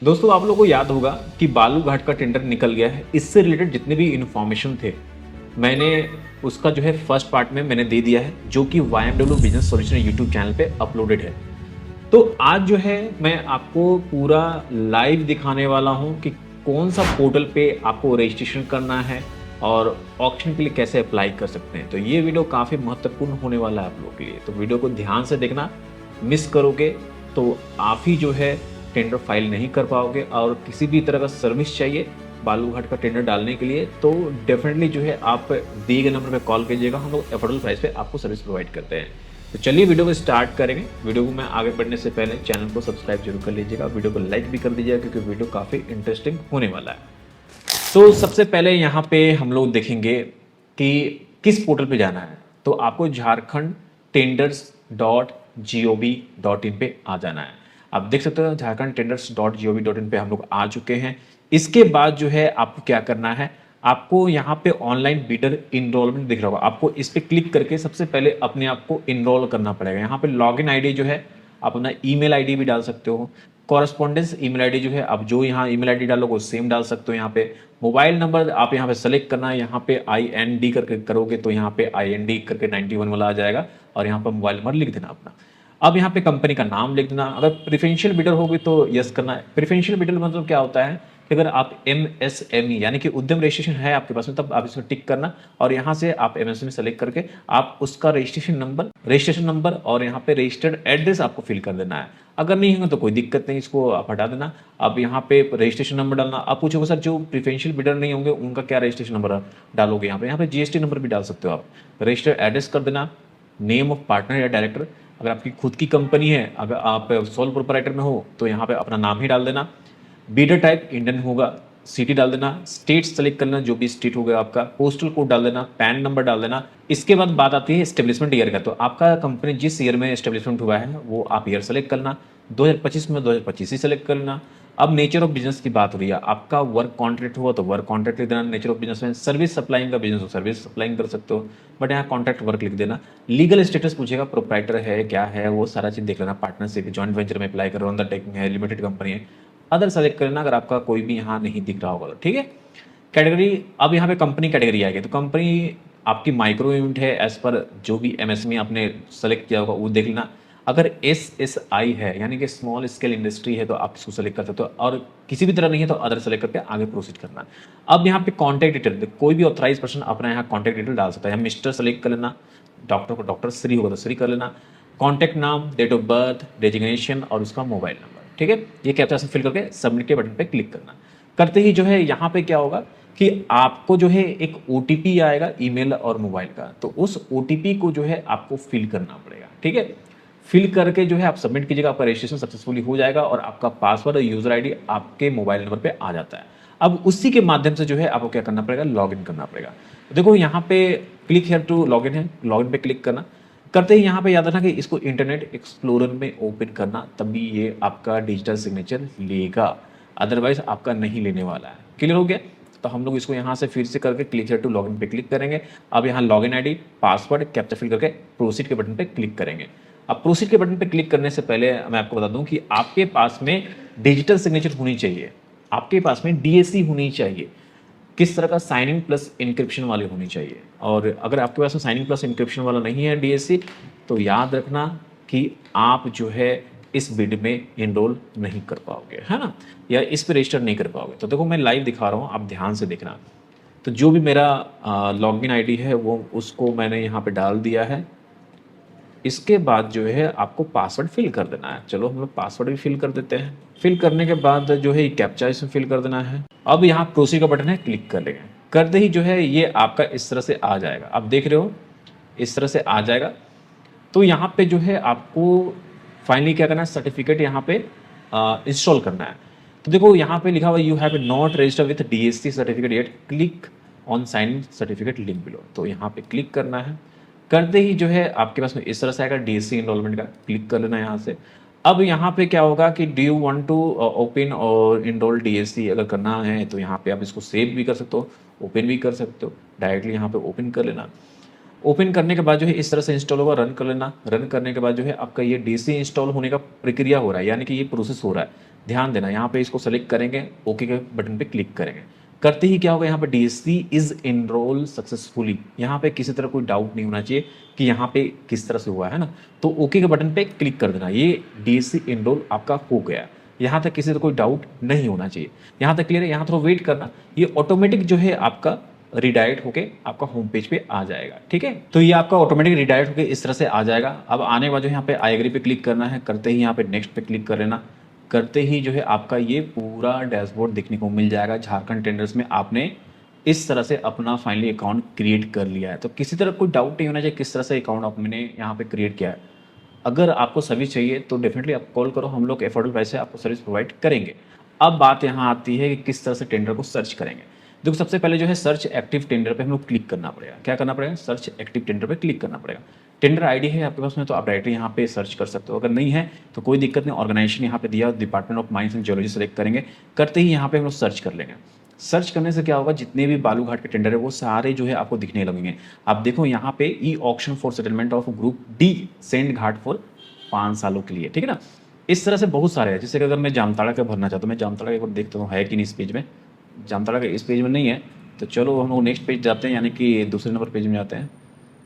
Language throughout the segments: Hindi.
दोस्तों आप लोगों को याद होगा कि बालू घाट का टेंडर निकल गया है। इससे रिलेटेड जितने भी इन्फॉर्मेशन थे मैंने उसका जो है फर्स्ट पार्ट में मैंने दे दिया है, जो कि YMW business solution YouTube channel पे अपलोडेड है। तो आज जो है मैं आपको पूरा लाइव दिखाने वाला हूं कि कौन सा पोर्टल पे आपको रजिस्ट्रेशन करना है और ऑक्शन के लिए कैसे अप्लाई कर सकते हैं। तो ये वीडियो काफ़ी महत्वपूर्ण होने वाला है आप लोगों के लिए, तो वीडियो को ध्यान से देखना। मिस करोगे तो आप ही जो है टेंडर फाइल नहीं कर पाओगे। और किसी भी तरह का सर्विस चाहिए बालूघाट का टेंडर डालने के लिए तो डेफिनेटली जो है आप दिए गए नंबर पे कॉल कीजिएगा। हम लोग अफोर्डेबल प्राइस पे आपको सर्विस प्रोवाइड करते हैं। तो चलिए वीडियो को स्टार्ट करेंगे। वीडियो को मैं आगे बढ़ने से पहले चैनल को सब्सक्राइब जरूर कर लीजिएगा, वीडियो को लाइक भी कर दीजिएगा क्योंकि वीडियो काफ़ी इंटरेस्टिंग होने वाला है। तो सबसे पहले यहाँ पे हम लोग देखेंगे कि किस पोर्टल पे जाना है। तो आपको झारखंड टेंडर्स.gov.in पे आ जाना है। आप देख सकते हो झारखंड टेंडर्स.gov.in पे हम लोग आ चुके हैं। इसके बाद जो है आपको क्या करना है, आपको यहाँ पे ऑनलाइन बिडर इनरोलमेंट दिख रहा होगा, आपको इस पे क्लिक करके सबसे पहले अपने आप को इनरोल करना पड़ेगा। यहाँ पे लॉगिन आईडी जो है आप अपना ईमेल आईडी भी डाल सकते हो, कॉरेस्पॉन्डेंस ईमेल आईडी जो है आप जो यहाँ ईमेल आईडी डालोगे सेम डाल सकते हो। यहाँ पे मोबाइल नंबर आप यहाँ पे सेलेक्ट करना है, यहाँ पे IND करके करोगे तो यहाँ पे IND करके 91 वाला आ जाएगा और यहाँ पर मोबाइल नंबर लिख देना अपना। अब यहाँ पे कंपनी का नाम लिख देना। अगर प्रेफरेंशियल बिडर होगी तो यस करना है। प्रेफरेंशियल बिडर मतलब क्या होता है कि अगर आप MSME यानी कि उद्यम रजिस्ट्रेशन है आपके पास में तब आप इसमें टिक करना और यहाँ से आप MSME सेलेक्ट करके आप उसका रजिस्ट्रेशन नंबर और यहाँ पे रजिस्टर्ड एड्रेस आपको फिल कर देना है। अगर नहीं होगा तो कोई दिक्कत नहीं, इसको आप हटा देना। अब यहाँ पे रजिस्ट्रेशन नंबर डालना। आप पूछोगे सर जो प्रेफरेंशियल बिडर नहीं होंगे उनका क्या रजिस्ट्रेशन नंबर डालोगे, यहाँ पे GST नंबर भी डाल सकते हो आप। रजिस्टर्ड एड्रेस कर देना, नेम ऑफ पार्टनर या डायरेक्टर, अगर आपकी खुद की कंपनी है, अगर आप सोल प्रोपराइटर में हो तो यहाँ पे अपना नाम ही डाल देना। बीडर टाइप इंडियन होगा, सिटी डाल देना, स्टेट सेलेक्ट करना जो भी स्टेट होगा आपका, पोस्टल कोड डाल देना, पैन नंबर डाल देना। इसके बाद बात आती है एस्टेब्लिशमेंट ईयर का। तो आपका कंपनी जिस ईयर में एस्टेब्लिशमेंट हुआ है वो आप ईयर सेलेक्ट करना। 2025 में 2025 ही सेलेक्ट करना। अब नेचर ऑफ बिजनेस की बात हो रही है, आपका वर्क कॉन्ट्रैक्ट हुआ तो वर्क कॉन्ट्रैक्ट लिख देना। नेचर ऑफ बिजनेस में सर्विस सप्लाइंग का बिजनेस हो सर्विस सप्लाइंग कर सकते हो, बट यहाँ कॉन्ट्रैक्ट वर्क लिख देना। लीगल स्टेटस पूछेगा, प्रोप्राइटर है क्या है वो सारा चीज देख लेना। पार्टनरशिप जॉइंट वेंचर में अप्लाई करो, अंडरटेकिंग है, लिमिटेड कंपनी है, अदर सेलेक्ट करना अगर आपका कोई भी यहाँ नहीं दिख रहा होगा तो ठीक है। कैटेगरी, अब यहाँ पे कंपनी कैटेगरी आएगी। तो कंपनी आपकी माइक्रो यूनिट है एज पर जो भी MSME आपने सेलेक्ट किया होगा वो देख लेना। अगर SSI है यानी कि स्मॉल स्केल इंडस्ट्री है तो आप इसको सेलेक्ट कर सकते हो, और किसी भी तरह नहीं है तो अदर सेलेक्ट करके आगे प्रोसीड करना। अब यहाँ पे कॉन्टैक्ट डिटेल, कोई भी ऑथराइज पर्सन अपना यहाँ कॉन्टैक्ट डिटेल डाल सकता है। मिस्टर सेलेक्ट कर लेना, डॉक्टर को डॉक्टर, श्री होगा तो श्री कर लेना, कॉन्टैक्ट नाम, डेट ऑफ बर्थ, डेजिग्नेशन और उसका मोबाइल नंबर। ठीक है, ये कैप्चा से फिल करके सबमिट के बटन पे क्लिक करना। करते ही जो है यहाँ पे क्या होगा कि आपको जो है एक OTP आएगा ईमेल और मोबाइल का, तो उस OTP को जो है आपको फिल करना पड़ेगा। ठीक है, फिल करके जो है आप सबमिट कीजिएगा, आपका रजिस्ट्रेशन सक्सेसफुली हो जाएगा और आपका पासवर्ड और यूजर ID आपके मोबाइल नंबर पे आ जाता है। अब उसी के माध्यम से जो है आपको क्या करना पड़ेगा, लॉगिन करना पड़ेगा। देखो यहाँ पे क्लिक हियर टू लॉगिन है, लॉगिन पे क्लिक करना। करते ही यहाँ पे याद रखना कि इसको इंटरनेट एक्सप्लोरर में ओपन करना, तभी ये आपका डिजिटल सिग्नेचर लेगा, अदरवाइज आपका नहीं लेने वाला है। क्लियर हो गया? तो हम लोग इसको यहाँ से फिर से करके क्लिक हियर टू लॉगिन पे क्लिक करेंगे। अब यहाँ login ID, password, captcha fill करके प्रोसीड के बटन पे क्लिक करेंगे। अब प्रोसीड के बटन पे क्लिक करने से पहले मैं आपको बता दूं कि आपके पास में डिजिटल सिग्नेचर होनी चाहिए, आपके पास में DAC होनी चाहिए। किस तरह का, साइन इन प्लस इंक्रिप्शन वाली होनी चाहिए। और अगर आपके पास में साइन इन प्लस इंक्रिप्शन वाला नहीं है DAC तो याद रखना कि आप जो है इस बिड में इनरोल नहीं कर पाओगे, है ना, या इस पर रजिस्टर नहीं कर पाओगे। तो देखो मैं लाइव दिखा रहा हूँ, आप ध्यान से देखना। तो जो भी मेरा लॉगिन ID है वो उसको मैंने यहाँ पे डाल दिया है। इसके बाद जो है आपको पासवर्ड फिल कर देना है। चलो हम लोग पासवर्ड भी फिल कर देते हैं। फिल करने के बाद जो है कैप्चा इसमें फिल कर देना है। अब यहाँ प्रोसीड का बटन है, क्लिक कर लेंगे। करते ही जो है ये आपका इस तरह से आ जाएगा, आप देख रहे हो इस तरह से आ जाएगा। तो यहाँ पे जो है आपको फाइनली क्या करना है, सर्टिफिकेट यहाँ पे इंस्टॉल करना है। तो देखो यहाँ पे लिखा हुआ you have not register with DAC certificate yet, click on sign certificate link below. तो यहाँ पे क्लिक करना है। करते ही जो है आपके पास में इस तरह से आएगा DAC इनरोलमेंट का, क्लिक कर लेना यहाँ से। अब यहाँ पे क्या होगा कि do you want to open और इनरोल DAC, अगर करना है तो यहाँ पे आप इसको सेव भी कर सकते हो, ओपन भी कर सकते हो, डायरेक्टली यहाँ पे ओपन कर लेना। ओपन करने के बाद जो है इस तरह से इंस्टॉल होगा, रन कर लेना। रन करने के बाद जो है आपका ये डीसी इंस्टॉल होने का प्रक्रिया हो रहा है, यानी कि ये प्रोसेस हो रहा है। ध्यान देना, यहाँ पे इसको सेलेक्ट करेंगे, ओके के बटन पे क्लिक करेंगे। करते ही क्या होगा, यहाँ पे डीसी इज एनरोल सक्सेसफुली, यहाँ पे किसी तरह कोई डाउट नहीं होना चाहिए कि यहाँ पे किस तरह से हुआ है ना। तो ओके के बटन पे क्लिक कर देना, ये डीसी एनरोल आपका हो गया। यहाँ तक किसी तरह कोई डाउट नहीं होना चाहिए। यहाँ तक क्लियर है, यहाँ थोड़ा वेट करना, ये ऑटोमेटिक जो है आपका रिडायरेक्ट होके आपका होम पेज पे आ जाएगा। ठीक है, तो ये आपका ऑटोमेटिक रिडायरेक्ट होके इस तरह से आ जाएगा। अब आने के बाद जो यहाँ पे आई एग्री पे क्लिक करना है, करते ही यहाँ पे नेक्स्ट पे क्लिक कर लेना। करते ही जो है आपका ये पूरा डैशबोर्ड देखने को मिल जाएगा। झारखंड टेंडर्स में आपने इस तरह से अपना फाइनली अकाउंट क्रिएट कर लिया है। तो किसी तरह कोई डाउट नहीं होना चाहिए किस तरह से अकाउंट आपने यहाँ पे क्रिएट किया है। अगर आपको सर्विस चाहिए तो डेफिनेटली आप कॉल करो, हम लोग एफोर्डेबल प्राइस से आपको सर्विस प्रोवाइड करेंगे। अब बात यहाँ आती है कि किस तरह से टेंडर को सर्च करेंगे। देखो सबसे पहले जो है सर्च एक्टिव टेंडर पे हम लोग क्लिक करना पड़ेगा। क्या करना पड़ेगा, सर्च एक्टिव टेंडर पे क्लिक करना पड़ेगा। टेंडर आईडी है आपके पास में तो आप डायरेक्टली यहाँ पे सर्च कर सकते हो, अगर नहीं है तो कोई दिक्कत नहीं। ऑर्गेनाइजेशन यहाँ पे दिया, department of mines and geology select करेंगे। करते ही यहाँ पे हम लोग सर्च कर लेंगे। सर्च करने से क्या होगा, जितने भी बालू घाट के टेंडर है वो सारे जो है आपको दिखने लगेंगे। आप देखो यहाँ पे e auction for settlement of group D send Ghat for 5 सालों के लिए, ठीक है ना। इस तरह से बहुत सारे हैं, जैसे कि अगर मैं जामताड़ा का भरना चाहता हूँ, मैं जामताड़ा का एक बार देखता हूँ है कि नहीं इस पेज में। जामताड़ा का इस पेज में नहीं है, तो चलो हम लोग नेक्स्ट पेज जाते हैं, यानी कि दूसरे नंबर पेज में जाते हैं।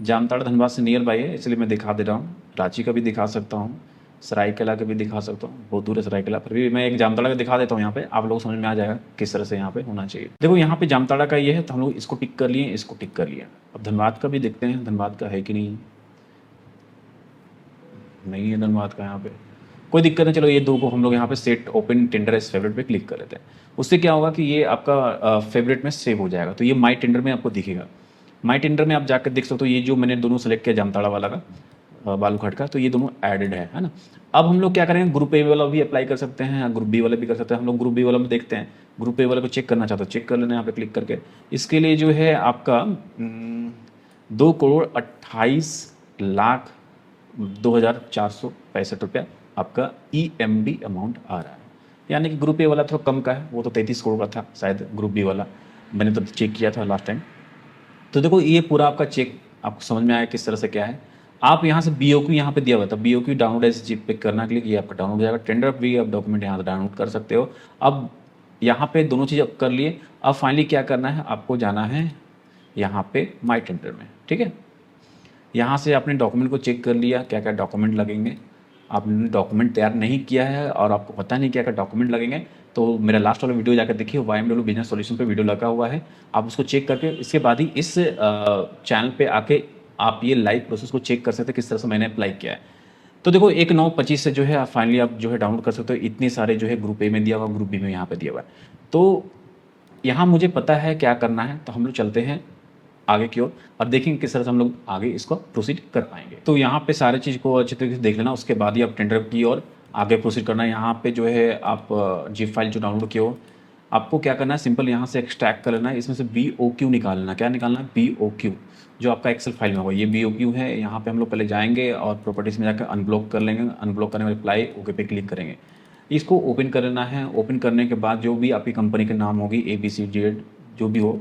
जामताड़ा धनबाद से नियर बाई है, इसलिए मैं दिखा दे रहा हूँ। रांची का भी दिखा सकता हूँ, सरायकेला का भी दिखा सकता हूँ, बहुत दूर है सरायकेला, फिर भी मैं एक जामताड़ा का दिखा देता हूँ यहाँ पे, आप लोग समझ में आ जाएगा किस तरह से यहाँ पे होना चाहिए। देखो यहाँ पे जामताड़ा का ये है, तो हम लोग इसको टिक कर लिए, इसको टिक कर लिया। अब धनबाद का भी देखते हैं, धनबाद का है कि नहीं, नहीं है धनबाद का यहाँ पे, कोई दिक्कत नहीं। चलो ये दो को हम लोग यहाँ पे set open tender as favourite पे क्लिक कर लेते हैं। उससे क्या होगा कि ये आपका फेवरेट में सेव हो जाएगा, तो ये माई टेंडर में आपको दिखेगा। माई टेंडर में आप जाकर देख सकते हो, ये जो मैंने दोनों सेलेक्ट किया जामताड़ा वाला का, बालूघाट का, तो ये दोनों एडेड है ना। अब हम लोग क्या करेंगे, ग्रुप ए वाला भी अप्लाई कर सकते हैं, ग्रुप बी वाला भी कर सकते हैं। हम लोग ग्रुप बी वाला में देखते हैं, ग्रुप ए वाला को चेक करना चाहते हो चेक कर लेना यहाँ पे क्लिक करके। इसके लिए जो है आपका 2,28,02,465 आपका EMD अमाउंट आ रहा है, यानी कि ग्रुप ए वाला थोड़ा कम का है, वो तो 33 करोड़ का था शायद ग्रुप बी वाला, मैंने तो चेक किया था लास्ट टाइम। तो देखो ये पूरा आपका चेक आपको समझ में आया किस तरह से क्या है। आप यहाँ से BOQ यहाँ पे दिया हुआ था, BOQ डाउनलोड एज जिप पे करना के लिए ये आपका डाउनलोड हो जाएगा। टेंडर भी आप डॉक्यूमेंट यहाँ से डाउनलोड कर सकते हो। अब यहाँ पे दोनों चीज़ आप कर लिए। अब फाइनली क्या करना है, आपको जाना है यहाँ पे माई टेंडर में, ठीक है। यहाँ से आपने डॉक्यूमेंट को चेक कर लिया, क्या क्या डॉक्यूमेंट लगेंगे। आपने डॉक्यूमेंट तैयार नहीं किया है और आपको पता नहीं क्या क्या डॉक्यूमेंट लगेंगे, तो मेरा लास्ट वाला वीडियो जाकर देखिए, YMW बिजनेस सॉल्यूशन पे वीडियो लगा हुआ है, आप उसको चेक करके इसके बाद ही इस चैनल पे आके आप ये लाइव प्रोसेस को चेक कर सकते हैं किस तरह से मैंने अप्लाई किया है। तो देखो 1/9/25 से जो है फाइनली आप जो है डाउनलोड कर सकते हो। इतने सारे जो है ग्रुप ए में दिया हुआ, ग्रुप बी में यहाँ पे दिया हुआ है। तो यहाँ मुझे पता है क्या करना है, तो हम लोग चलते हैं आगे की ओर और देखेंगे किस तरह से हम लोग आगे इसको प्रोसीड कर पाएंगे। तो यहाँ पे सारे चीज़ को अच्छे तरीके से देख लेना, उसके बाद ही आप टेंडर की ओर आगे प्रोसीड करना है। यहाँ पे जो है आप जिप फाइल जो डाउनलोड किए हो, आपको क्या करना है, सिंपल यहाँ से एक्सट्रैक्ट कर लेना है, इसमें से BOQ निकालना। क्या निकालना है, BOQ, जो आपका एक्सेल फाइल में होगा ये BOQ है। यहाँ पे हम लोग पहले जाएंगे और प्रॉपर्टीज़ में जाकर अनब्लॉक कर लेंगे, अनब्लॉक करने में अप्लाई ओके पे क्लिक करेंगे। इसको ओपन कर लेना है। ओपन करने के बाद जो भी आपकी कंपनी के नाम होगी ABCD जो भी हो,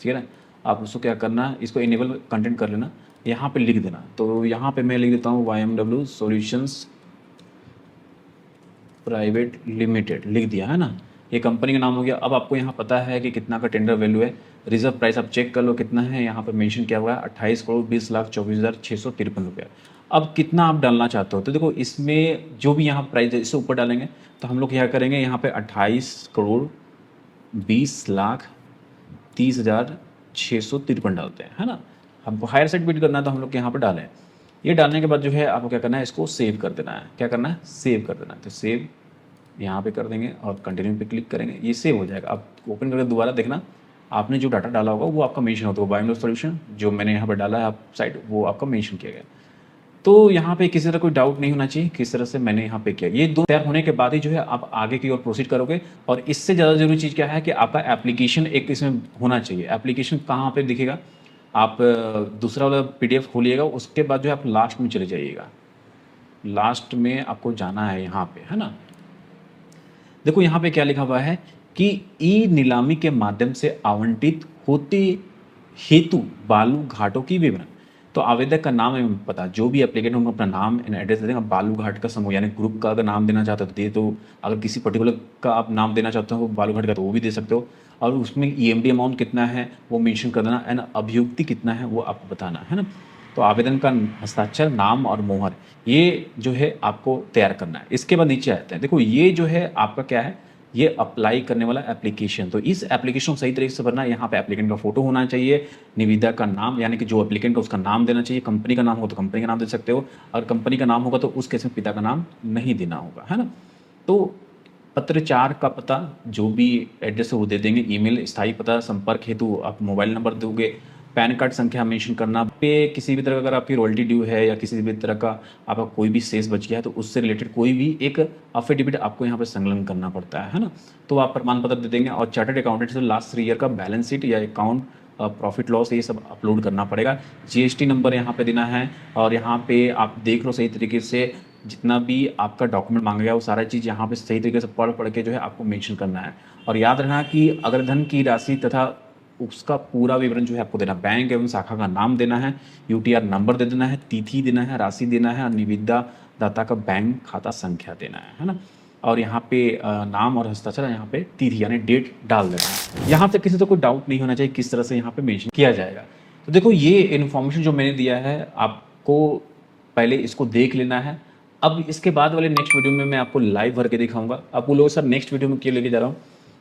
ठीक है ना, आप उसको क्या करना है, इसको इनेबल कंटेंट कर लेना, यहाँ पे लिख देना। तो यहाँ पे मैं लिख देता हूँ YMW सॉल्यूशंस प्राइवेट लिमिटेड, लिख दिया है ना, ये कंपनी का नाम हो गया। अब आपको यहाँ पता है कि कितना का टेंडर वैल्यू है। रिजर्व प्राइस आप चेक कर लो कितना है, यहाँ पर मेंशन किया हुआ है 28,20,24,653 रुपया। अब कितना आप डालना चाहते हो, तो देखो इसमें जो भी यहाँ प्राइस है इससे ऊपर डालेंगे, तो हम लोग क्या करेंगे, यहाँ पे 28,20,30,653 डालते हैं, है ना। हमको हायर साइड बिड करना है तो हम लोग यहाँ पर डालें। ये डालने के बाद जो है आपको क्या करना है, इसको सेव कर देना है। क्या करना है, सेव कर देना है। तो सेव यहाँ पे कर देंगे और कंटिन्यू पे क्लिक करेंगे, ये सेव हो जाएगा। आप ओपन करके दोबारा देखना, आपने जो डाटा डाला होगा वो आपका मेंशन होता होगा। YMW सॉल्यूशन जो मैंने यहाँ पर डाला है आप साइड, वो आपका मेंशन किया गया। तो यहाँ पे किसी तरह कोई डाउट नहीं होना चाहिए किस तरह से मैंने यहाँ पे किया। ये दो तैयार होने के बाद ही जो है आप आगे की ओर प्रोसीड करोगे। और इससे ज़्यादा जरूरी चीज़ क्या है कि आपका एप्लीकेशन एक इसमें होना चाहिए। एप्लीकेशन कहाँ पे दिखेगा, आप दूसरा वाला PDF खोलिएगा, उसके बाद जो है आप लास्ट में चले जाइएगा। लास्ट में आपको जाना है यहाँ पे, है ना। देखो यहाँ पे क्या लिखा हुआ है कि ई नीलामी के माध्यम से आवंटित होते हेतु बालू घाटों की विवरण। तो आवेदक का नाम एवं पता, जो भी एप्लीकेंट उनको अपना नाम एंड एड्रेस दे देंगे। बालूघाट का समूह यानी ग्रुप का अगर नाम देना चाहते हो तो दे दो, अगर किसी पर्टिकुलर का आप नाम देना चाहते हो बालूघाट का तो वो भी दे सकते हो, और उसमें ईएमडी अमाउंट कितना है वो मेंशन कर देना, एंड अभियुक्ति कितना है वो आपको बताना है ना। तो आवेदन का हस्ताक्षर, नाम और मोहर, ये जो है आपको तैयार करना है। इसके बाद नीचे आते हैं, देखो ये जो है आपका क्या है, ये अप्लाई करने वाला एप्लीकेशन। तो इस एप्लीकेशन को सही तरीके से भरना है। यहाँ पे एप्लीकेंट का फोटो होना चाहिए, निविदा का नाम यानी कि जो एप्लीकेंट का उसका नाम देना चाहिए, कंपनी का नाम हो तो कंपनी का नाम दे सकते हो, और कंपनी का नाम होगा तो उस केस में पिता का नाम नहीं देना होगा, है ना। तो पत्राचार का पता, जो भी एड्रेस है वो दे देंगे, ईमेल, स्थायी पता, संपर्क हेतु आप मोबाइल नंबर दोगे, पैन कार्ड संख्या मेंशन करना, पे किसी भी तरह का अगर आपकी रॉयल्टी ड्यू है या किसी भी तरह का आपका कोई भी शेष बच गया है तो उससे रिलेटेड कोई भी एक अफिडेविट आपको यहाँ पे संलग्न करना पड़ता है ना। तो आप प्रमाण पत्र दे देंगे, और चार्टर्ड अकाउंटेंट से लास्ट 3 ईयर का बैलेंस शीट या अकाउंट, प्रॉफिट लॉस, ये सब अपलोड करना पड़ेगा। जीएसटी नंबर यहाँ पे देना है, और यहाँ पे आप देख लो सही तरीके से जितना भी आपका डॉक्यूमेंट मांगा गया वो सारा चीज़ यहाँ पे सही तरीके से पढ़ पढ़ के जो है आपको मेंशन करना है। और याद रखना कि अगर धन की राशि तथा उसका पूरा विवरण जो है आपको देना, बैंक एवं शाखा का नाम देना है, यूटीआर नंबर दे देना है, तिथि देना है, राशि देना है, और निविदा दाता का बैंक खाता संख्या देना है ना। और यहाँ पे नाम और हस्ताक्षर, यहाँ पे तिथि यानी डेट डाल देना है। यहाँ पे किसी को कोई डाउट नहीं होना चाहिए किस तरह से यहाँ पे मेंशन किया जाएगा। तो देखो ये इन्फॉर्मेशन जो मैंने दिया है आपको पहले इसको देख लेना है। अब इसके बाद वाले नेक्स्ट वीडियो में मैं आपको लाइव भर के दिखाऊंगा। आप बोलोगे सर नेक्स्ट वीडियो में क्यों लेके जा रहा हूँ,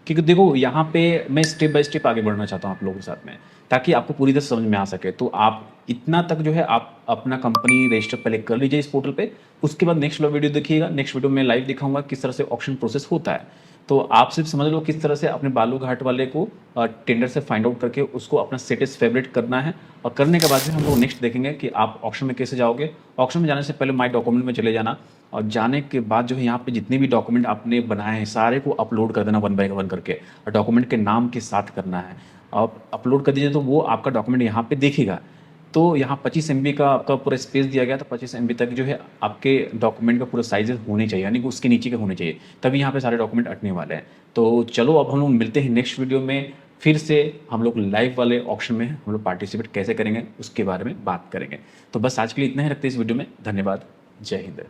क्योंकि देखो यहाँ पे मैं स्टेप बाय स्टेप आगे बढ़ना चाहता हूँ आप लोगों के साथ में, ताकि आपको पूरी तरह समझ में आ सके। तो आप इतना तक जो है आप अपना कंपनी रजिस्टर पहले कर लीजिए इस पोर्टल पे, उसके बाद नेक्स्ट वीडियो देखिएगा। नेक्स्ट वीडियो में लाइव दिखाऊंगा किस तरह से ऑक्शन प्रोसेस होता है। तो आप सिर्फ समझ लो किस तरह से अपने बालूघाट वाले को टेंडर से फाइंड आउट करके उसको अपना स्टेटस फेवरेट करना है, और करने के बाद भी हम लोग नेक्स्ट देखेंगे कि आप ऑक्शन में कैसे जाओगे। ऑक्शन में जाने से पहले माई डॉक्यूमेंट में चले जाना, और जाने के बाद जो है यहाँ पे जितने भी डॉक्यूमेंट आपने बनाए हैं सारे को अपलोड कर देना 1 बाय 1 करके, और डॉक्यूमेंट के नाम के साथ करना है। आप अपलोड कर दीजिए तो वो आपका डॉक्यूमेंट यहाँ पे देखेगा। तो यहाँ 25 MB का आपका पूरा स्पेस दिया गया, तो 25 MB तक जो है आपके डॉक्यूमेंट का पूरा साइज होने चाहिए, यानी कि उसके नीचे के होने चाहिए, तभी यहाँ पे सारे डॉक्यूमेंट अटने वाले हैं। तो चलो अब हम लोग मिलते हैं नेक्स्ट वीडियो में, फिर से हम लोग लाइव वाले ऑप्शन में हम लोग पार्टिसिपेट कैसे करेंगे उसके बारे में बात करेंगे। तो बस आज के लिए इतना ही रखते हैं इस वीडियो में। धन्यवाद, जय हिंद।